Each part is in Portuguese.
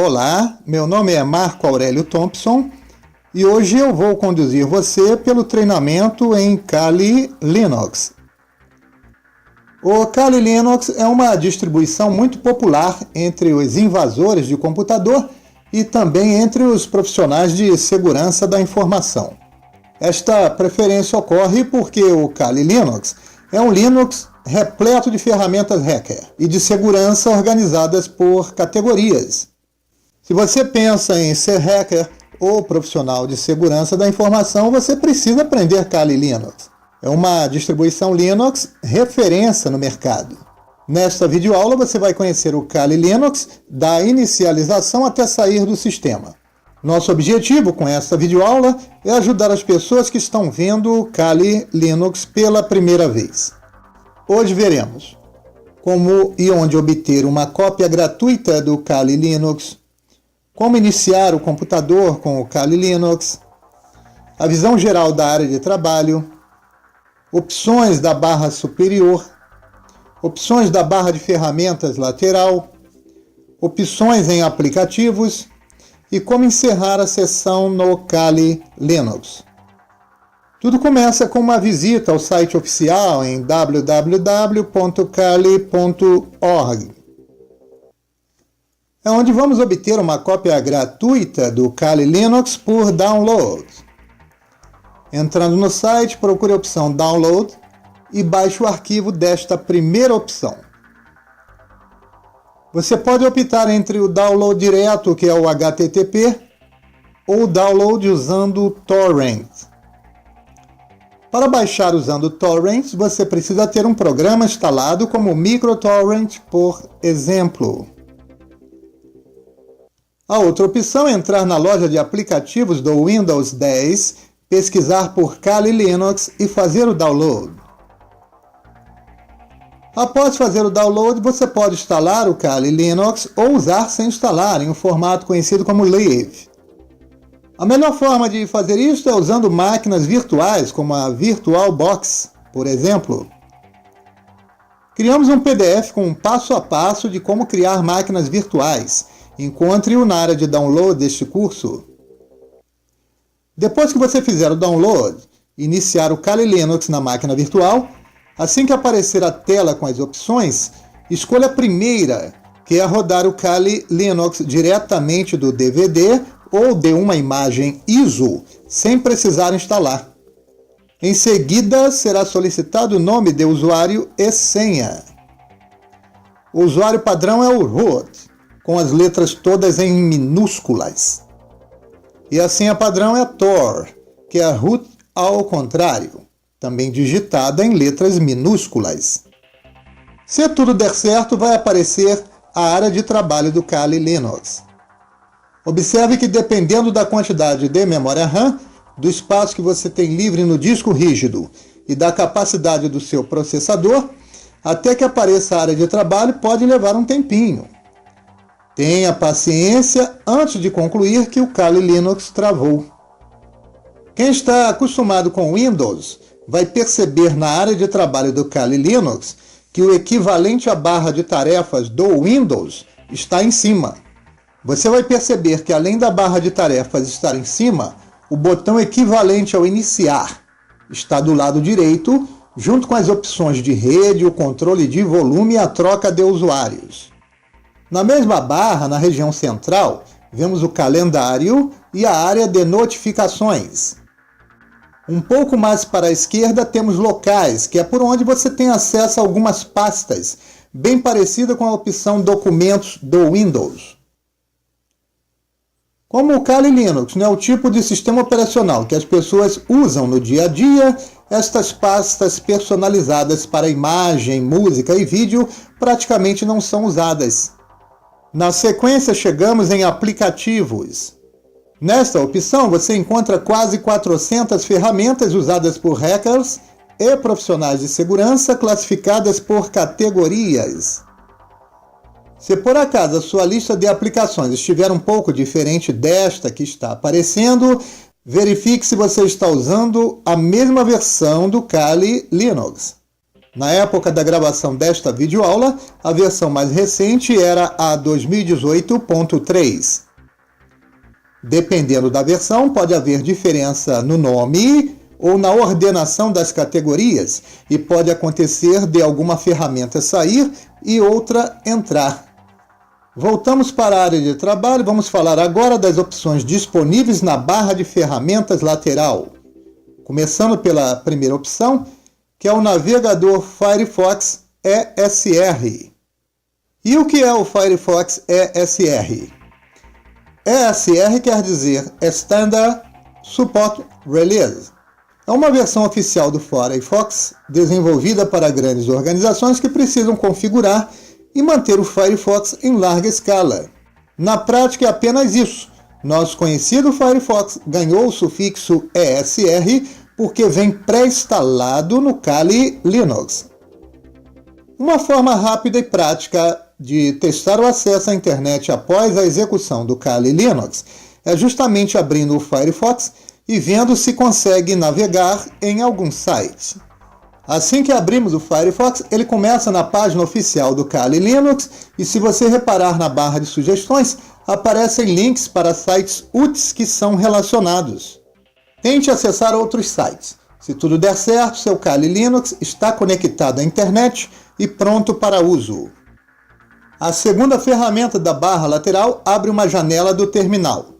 Olá, meu nome é Marco Aurélio Thompson e hoje eu vou conduzir você pelo treinamento em Kali Linux. O Kali Linux é uma distribuição muito popular entre os invasores de computador e também entre os profissionais de segurança da informação. Esta preferência ocorre porque o Kali Linux é um Linux repleto de ferramentas hacker e de segurança organizadas por categorias. Se você pensa em ser hacker ou profissional de segurança da informação, você precisa aprender Kali Linux. É uma distribuição Linux referência no mercado. Nesta videoaula você vai conhecer o Kali Linux da inicialização até sair do sistema. Nosso objetivo com esta videoaula é ajudar as pessoas que estão vendo o Kali Linux pela primeira vez. Hoje veremos como e onde obter uma cópia gratuita do Kali Linux, como iniciar o computador com o Kali Linux, a visão geral da área de trabalho, opções da barra superior, opções da barra de ferramentas lateral, opções em aplicativos e como encerrar a sessão no Kali Linux. Tudo começa com uma visita ao site oficial em www.kali.org. É onde vamos obter uma cópia gratuita do Kali Linux por download. Entrando no site, procure a opção Download e baixe o arquivo desta primeira opção. Você pode optar entre o download direto, que é o HTTP, ou o download usando o torrent. Para baixar usando torrents, você precisa ter um programa instalado como MicroTorrent, por exemplo. A outra opção é entrar na loja de aplicativos do Windows 10, pesquisar por Kali Linux e fazer o download. Após fazer o download, você pode instalar o Kali Linux ou usar sem instalar, em um formato conhecido como Live. A melhor forma de fazer isso é usando máquinas virtuais, como a VirtualBox, por exemplo. Criamos um PDF com um passo a passo de como criar máquinas virtuais. Encontre-o na área de download deste curso. Depois que você fizer o download e iniciar o Kali Linux na máquina virtual, assim que aparecer a tela com as opções, escolha a primeira, que é rodar o Kali Linux diretamente do DVD ou de uma imagem ISO, sem precisar instalar. Em seguida, será solicitado o nome de usuário e senha. O usuário padrão é o root, com as letras todas em minúsculas. E a senha padrão é a Tor, que é a root ao contrário, também digitada em letras minúsculas. Se tudo der certo, vai aparecer a área de trabalho do Kali Linux. Observe que dependendo da quantidade de memória RAM, do espaço que você tem livre no disco rígido e da capacidade do seu processador, até que apareça a área de trabalho pode levar um tempinho. Tenha paciência antes de concluir que o Kali Linux travou. Quem está acostumado com Windows vai perceber na área de trabalho do Kali Linux que o equivalente à barra de tarefas do Windows está em cima. Você vai perceber que além da barra de tarefas estar em cima, o botão equivalente ao iniciar está do lado direito, junto com as opções de rede, o controle de volume e a troca de usuários. Na mesma barra, na região central, vemos o calendário e a área de notificações. Um pouco mais para a esquerda temos locais, que é por onde você tem acesso a algumas pastas, bem parecida com a opção documentos do Windows. Como o Kali Linux não é o tipo de sistema operacional que as pessoas usam no dia a dia, estas pastas personalizadas para imagem, música e vídeo praticamente não são usadas. Na sequência, chegamos em aplicativos. Nesta opção, você encontra quase 400 ferramentas usadas por hackers e profissionais de segurança classificadas por categorias. Se por acaso a sua lista de aplicações estiver um pouco diferente desta que está aparecendo, verifique se você está usando a mesma versão do Kali Linux. Na época da gravação desta videoaula, a versão mais recente era a 2018.3. Dependendo da versão, pode haver diferença no nome ou na ordenação das categorias, e pode acontecer de alguma ferramenta sair e outra entrar. Voltamos para a área de trabalho e vamos falar agora das opções disponíveis na barra de ferramentas lateral. Começando pela primeira opção, que é o navegador Firefox ESR. E o que é o Firefox ESR? ESR quer dizer Standard Support Release. É uma versão oficial do Firefox desenvolvida para grandes organizações que precisam configurar e manter o Firefox em larga escala. Na prática é apenas isso. Nosso conhecido Firefox ganhou o sufixo ESR porque vem pré-instalado no Kali Linux. Uma forma rápida e prática de testar o acesso à internet após a execução do Kali Linux é justamente abrindo o Firefox e vendo se consegue navegar em algum site. Assim que abrimos o Firefox, ele começa na página oficial do Kali Linux e, se você reparar na barra de sugestões, aparecem links para sites úteis que são relacionados. Tente acessar outros sites. Se tudo der certo, seu Kali Linux está conectado à internet e pronto para uso. A segunda ferramenta da barra lateral abre uma janela do terminal.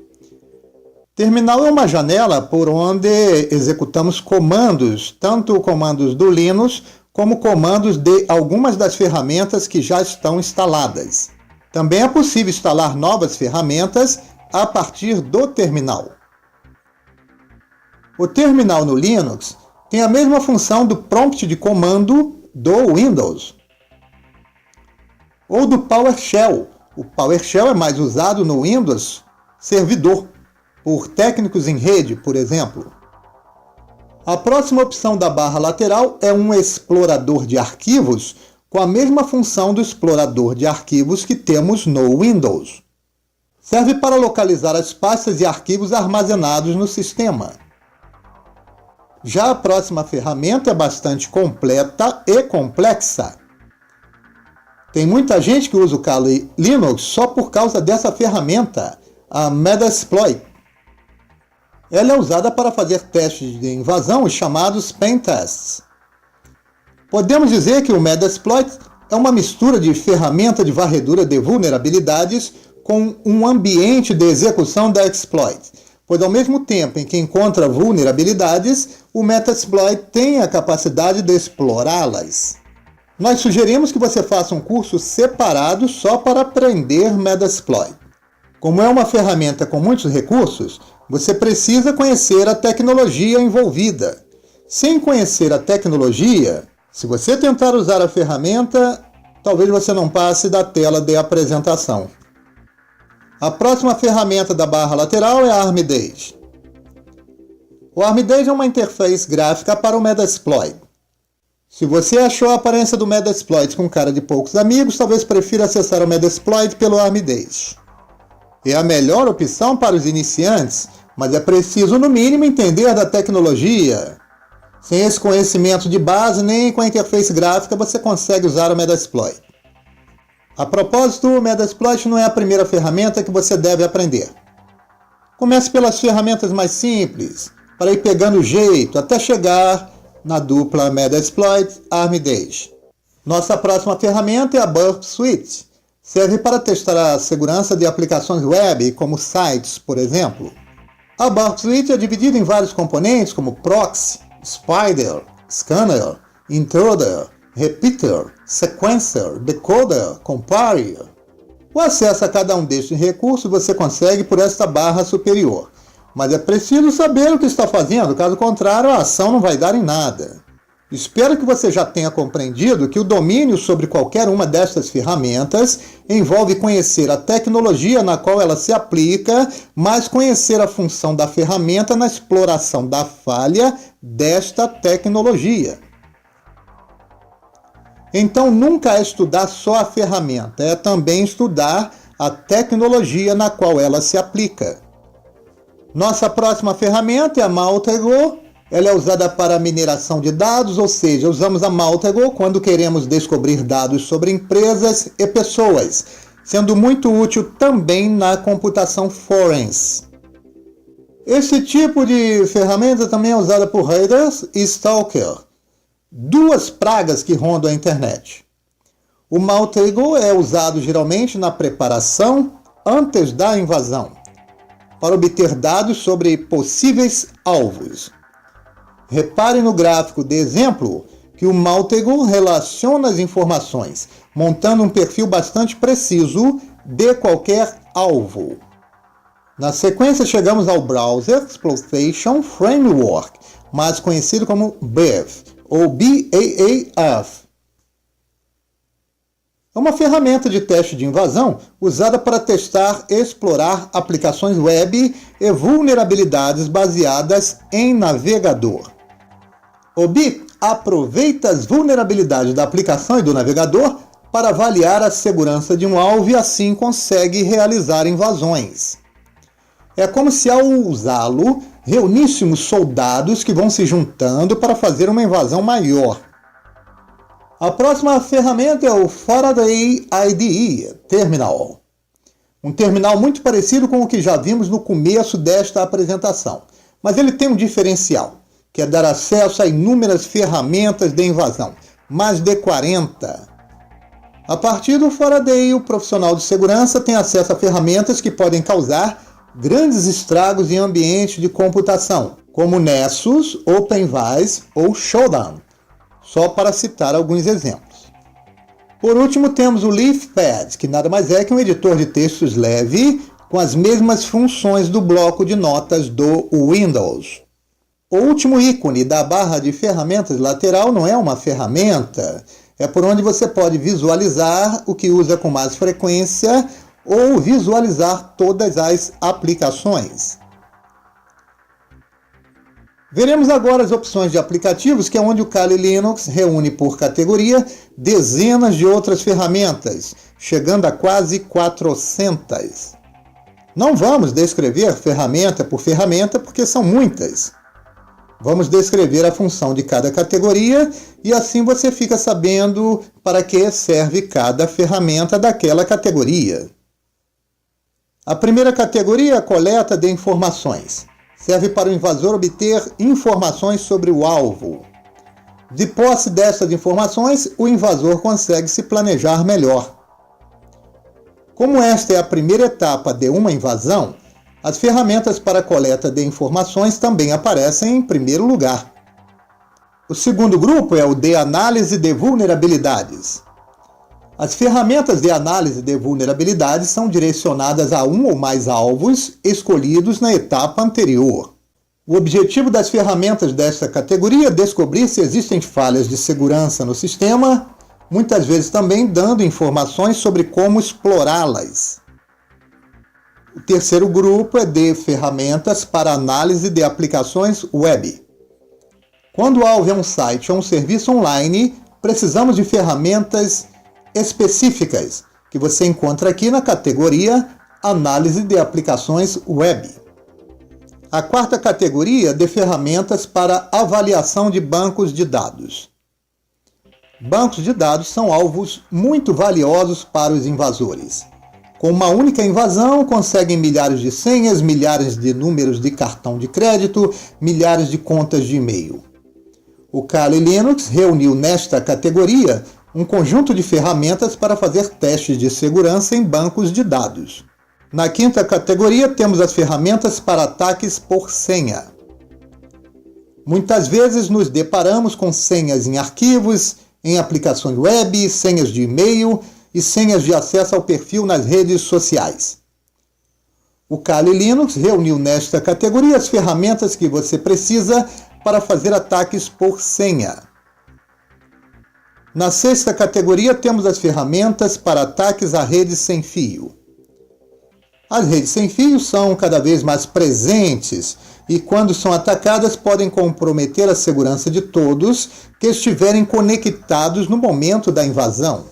Terminal é uma janela por onde executamos comandos, tanto comandos do Linux como comandos de algumas das ferramentas que já estão instaladas. Também é possível instalar novas ferramentas a partir do terminal. O terminal no Linux tem a mesma função do prompt de comando do Windows ou do PowerShell. O PowerShell é mais usado no Windows servidor, por técnicos em rede, por exemplo. A próxima opção da barra lateral é um explorador de arquivos com a mesma função do explorador de arquivos que temos no Windows. Serve para localizar as pastas e arquivos armazenados no sistema. Já a próxima ferramenta é bastante completa e complexa. Tem muita gente que usa o Kali Linux só por causa dessa ferramenta, a Metasploit. Ela é usada para fazer testes de invasão, os chamados Pen Tests. Podemos dizer que o Metasploit é uma mistura de ferramenta de varredura de vulnerabilidades com um ambiente de execução da exploit, pois ao mesmo tempo em que encontra vulnerabilidades, o Metasploit tem a capacidade de explorá-las. Nós sugerimos que você faça um curso separado só para aprender Metasploit. Como é uma ferramenta com muitos recursos, você precisa conhecer a tecnologia envolvida. Sem conhecer a tecnologia, se você tentar usar a ferramenta, talvez você não passe da tela de apresentação. A próxima ferramenta da barra lateral é a Armidage. O Armidage é uma interface gráfica para o Metasploit. Se você achou a aparência do Metasploit com cara de poucos amigos, talvez prefira acessar o Metasploit pelo Armidage. É a melhor opção para os iniciantes, mas é preciso, no mínimo, entender da tecnologia. Sem esse conhecimento de base, nem com a interface gráfica, você consegue usar o Metasploit. A propósito, o Metasploit não é a primeira ferramenta que você deve aprender. Comece pelas ferramentas mais simples, para ir pegando o jeito, até chegar na dupla Metasploit-Armidage. Nossa próxima ferramenta é a Burp Suite. Serve para testar a segurança de aplicações web, como sites, por exemplo. A Burp Suite é dividida em vários componentes, como Proxy, Spider, Scanner, Intruder, Repeater, Sequencer, Decoder, Compiler. O acesso a cada um destes recursos você consegue por esta barra superior, mas é preciso saber o que está fazendo, caso contrário a ação não vai dar em nada. Espero que você já tenha compreendido que o domínio sobre qualquer uma destas ferramentas envolve conhecer a tecnologia na qual ela se aplica, mas conhecer a função da ferramenta na exploração da falha desta tecnologia. Então, nunca é estudar só a ferramenta, é também estudar a tecnologia na qual ela se aplica. Nossa próxima ferramenta é a Maltego, Ela é usada para mineração de dados, ou seja, usamos a Maltego quando queremos descobrir dados sobre empresas e pessoas, sendo muito útil também na computação forense. Esse tipo de ferramenta também é usada por raiders e stalker, duas pragas que rondam a internet. O Maltego é usado geralmente na preparação antes da invasão, para obter dados sobre possíveis alvos. Repare no gráfico de exemplo que o Maltego relaciona as informações, montando um perfil bastante preciso de qualquer alvo. Na sequência, chegamos ao Browser Exploitation Framework, mais conhecido como BAF, ou BAAF. É uma ferramenta de teste de invasão usada para testar e explorar aplicações web e vulnerabilidades baseadas em navegador. O BIP aproveita as vulnerabilidades da aplicação e do navegador para avaliar a segurança de um alvo e assim consegue realizar invasões. É como se ao usá-lo, reuníssemos soldados que vão se juntando para fazer uma invasão maior. A próxima ferramenta é o Faraday IDE Terminal. Um terminal muito parecido com o que já vimos no começo desta apresentação, mas ele tem um diferencial, que é dar acesso a inúmeras ferramentas de invasão, mais de 40. A partir do Faraday, o profissional de segurança tem acesso a ferramentas que podem causar grandes estragos em ambientes de computação, como Nessus, OpenVise ou Shodan, só para citar alguns exemplos. Por último, temos o LeafPad, que nada mais é que um editor de textos leve com as mesmas funções do bloco de notas do Windows. O último ícone da barra de ferramentas lateral não é uma ferramenta, é por onde você pode visualizar o que usa com mais frequência ou visualizar todas as aplicações. Veremos agora as opções de aplicativos, que é onde o Kali Linux reúne por categoria dezenas de outras ferramentas, chegando a quase 400. Não vamos descrever ferramenta por ferramenta, porque são muitas. Vamos descrever a função de cada categoria e assim você fica sabendo para que serve cada ferramenta daquela categoria. A primeira categoria é a coleta de informações. Serve para o invasor obter informações sobre o alvo. De posse dessas informações, o invasor consegue se planejar melhor. Como esta é a primeira etapa de uma invasão, as ferramentas para a coleta de informações também aparecem em primeiro lugar. O segundo grupo é o de análise de vulnerabilidades. As ferramentas de análise de vulnerabilidades são direcionadas a um ou mais alvos escolhidos na etapa anterior. O objetivo das ferramentas desta categoria é descobrir se existem falhas de segurança no sistema, muitas vezes também dando informações sobre como explorá-las. O terceiro grupo é de ferramentas para análise de aplicações web. Quando o alvo é um site ou um serviço online, precisamos de ferramentas específicas, que você encontra aqui na categoria Análise de aplicações web. A quarta categoria é de ferramentas para avaliação de bancos de dados. Bancos de dados são alvos muito valiosos para os invasores. Com uma única invasão, conseguem milhares de senhas, milhares de números de cartão de crédito, milhares de contas de e-mail. O Kali Linux reuniu nesta categoria um conjunto de ferramentas para fazer testes de segurança em bancos de dados. Na quinta categoria, temos as ferramentas para ataques por senha. Muitas vezes nos deparamos com senhas em arquivos, em aplicações web, senhas de e-mail e senhas de acesso ao perfil nas redes sociais. O Kali Linux reuniu nesta categoria as ferramentas que você precisa para fazer ataques por senha. Na sexta categoria temos as ferramentas para ataques a redes sem fio. As redes sem fio são cada vez mais presentes e, quando são atacadas, podem comprometer a segurança de todos que estiverem conectados no momento da invasão.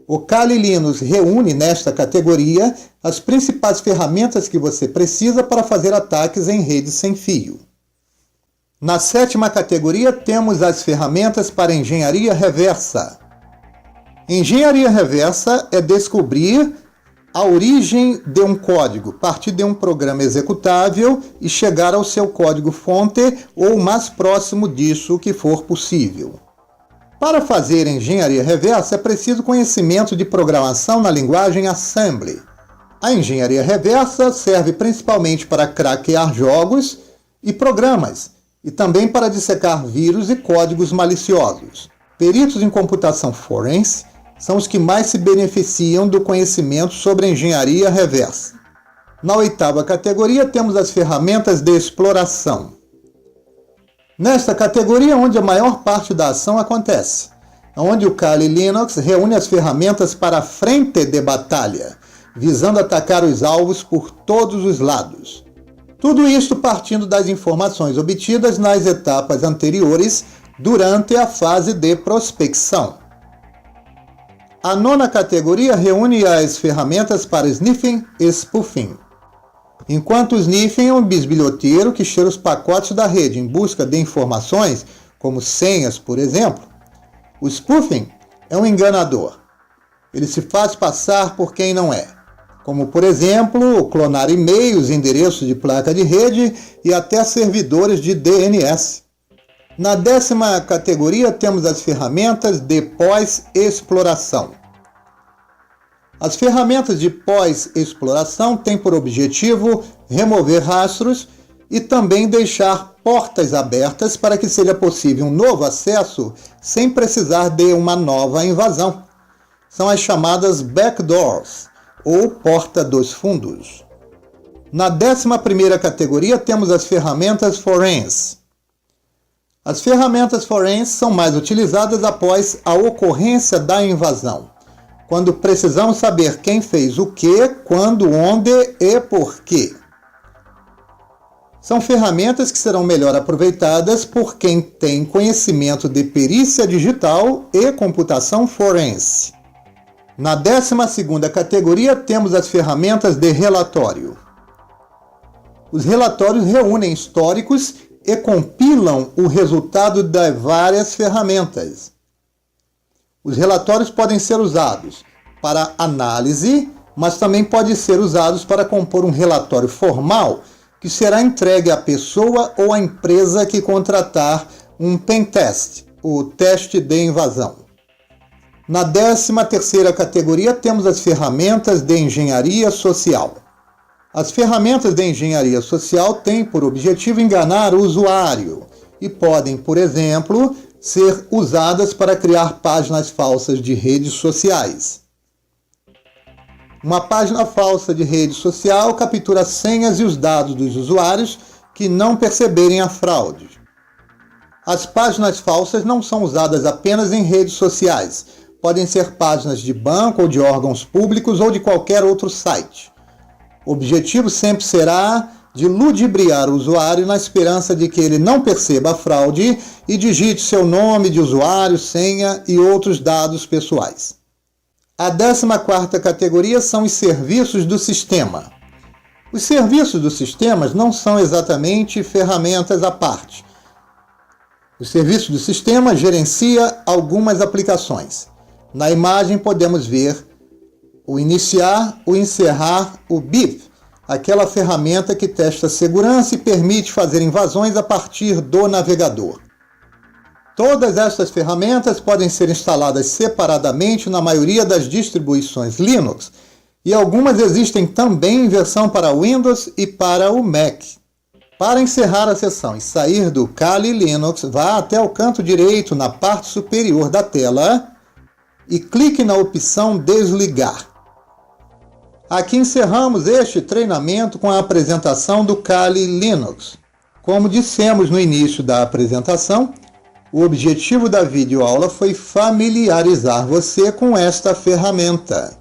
O Kali Linux reúne nesta categoria as principais ferramentas que você precisa para fazer ataques em redes sem fio. Na sétima categoria, temos as ferramentas para engenharia reversa. Engenharia reversa é descobrir a origem de um código, partir de um programa executável e chegar ao seu código-fonte ou o mais próximo disso que for possível. Para fazer engenharia reversa é preciso conhecimento de programação na linguagem Assembly. A engenharia reversa serve principalmente para craquear jogos e programas, e também para dissecar vírus e códigos maliciosos. Peritos em computação forense são os que mais se beneficiam do conhecimento sobre engenharia reversa. Na oitava categoria, temos as ferramentas de exploração. Nesta categoria, onde a maior parte da ação acontece, onde o Kali Linux reúne as ferramentas para a frente de batalha, visando atacar os alvos por todos os lados. Tudo isto partindo das informações obtidas nas etapas anteriores durante a fase de prospecção. A nona categoria reúne as ferramentas para sniffing e spoofing. Enquanto o sniffing é um bisbilhoteiro que cheira os pacotes da rede em busca de informações, como senhas, por exemplo, o spoofing é um enganador. Ele se faz passar por quem não é, como, por exemplo, clonar e-mails, endereços de placa de rede e até servidores de DNS. Na décima categoria, temos as ferramentas de pós-exploração. As ferramentas de pós-exploração têm por objetivo remover rastros e também deixar portas abertas para que seja possível um novo acesso sem precisar de uma nova invasão. São as chamadas backdoors, ou porta dos fundos. Na 11ª categoria, temos as ferramentas forense. As ferramentas forense são mais utilizadas após a ocorrência da invasão, quando precisamos saber quem fez o que, quando, onde e por quê. São ferramentas que serão melhor aproveitadas por quem tem conhecimento de perícia digital e computação forense. Na 12ª categoria, temos as ferramentas de relatório. Os relatórios reúnem históricos e compilam o resultado das várias ferramentas. Os relatórios podem ser usados para análise, mas também podem ser usados para compor um relatório formal que será entregue à pessoa ou à empresa que contratar um pentest, o teste de invasão. Na 13ª categoria, temos as ferramentas de engenharia social. As ferramentas de engenharia social têm por objetivo enganar o usuário e podem, por exemplo, ser usadas para criar páginas falsas de redes sociais. Uma página falsa de rede social captura senhas e os dados dos usuários que não perceberem a fraude. As páginas falsas não são usadas apenas em redes sociais. Podem ser páginas de banco ou de órgãos públicos ou de qualquer outro site. O objetivo sempre será de ludibriar o usuário na esperança de que ele não perceba a fraude e digite seu nome de usuário, senha e outros dados pessoais. A 14ª categoria são os serviços do sistema. Os serviços dos sistemas não são exatamente ferramentas à parte. O serviço do sistema gerencia algumas aplicações. Na imagem podemos ver o iniciar, o encerrar, o beep, aquela ferramenta que testa segurança e permite fazer invasões a partir do navegador. Todas estas ferramentas podem ser instaladas separadamente na maioria das distribuições Linux e algumas existem também em versão para Windows e para o Mac. Para encerrar a sessão e sair do Kali Linux, vá até o canto direito na parte superior da tela e clique na opção Desligar. Aqui encerramos este treinamento com a apresentação do Kali Linux. Como dissemos no início da apresentação, o objetivo da videoaula foi familiarizar você com esta ferramenta.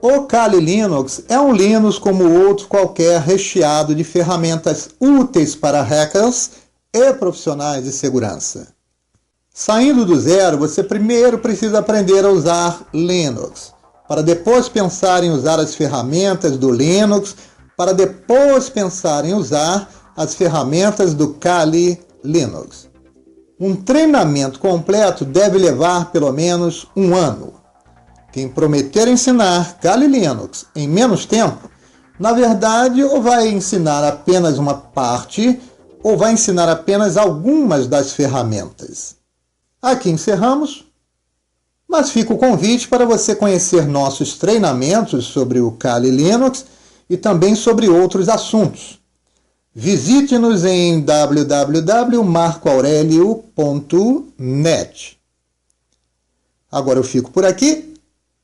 O Kali Linux é um Linux como outro qualquer, recheado de ferramentas úteis para hackers e profissionais de segurança. Saindo do zero, você primeiro precisa aprender a usar Linux, para depois pensar em usar as ferramentas do Linux, para depois pensar em usar as ferramentas do Kali Linux. Um treinamento completo deve levar pelo menos 1 ano. Quem prometer ensinar Kali Linux em menos tempo, na verdade, ou vai ensinar apenas uma parte, ou vai ensinar apenas algumas das ferramentas. Aqui encerramos, mas fica o convite para você conhecer nossos treinamentos sobre o Kali Linux e também sobre outros assuntos. Visite-nos em www.marcoaurelio.net. Agora eu fico por aqui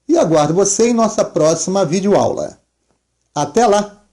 e aguardo você em nossa próxima videoaula. Até lá!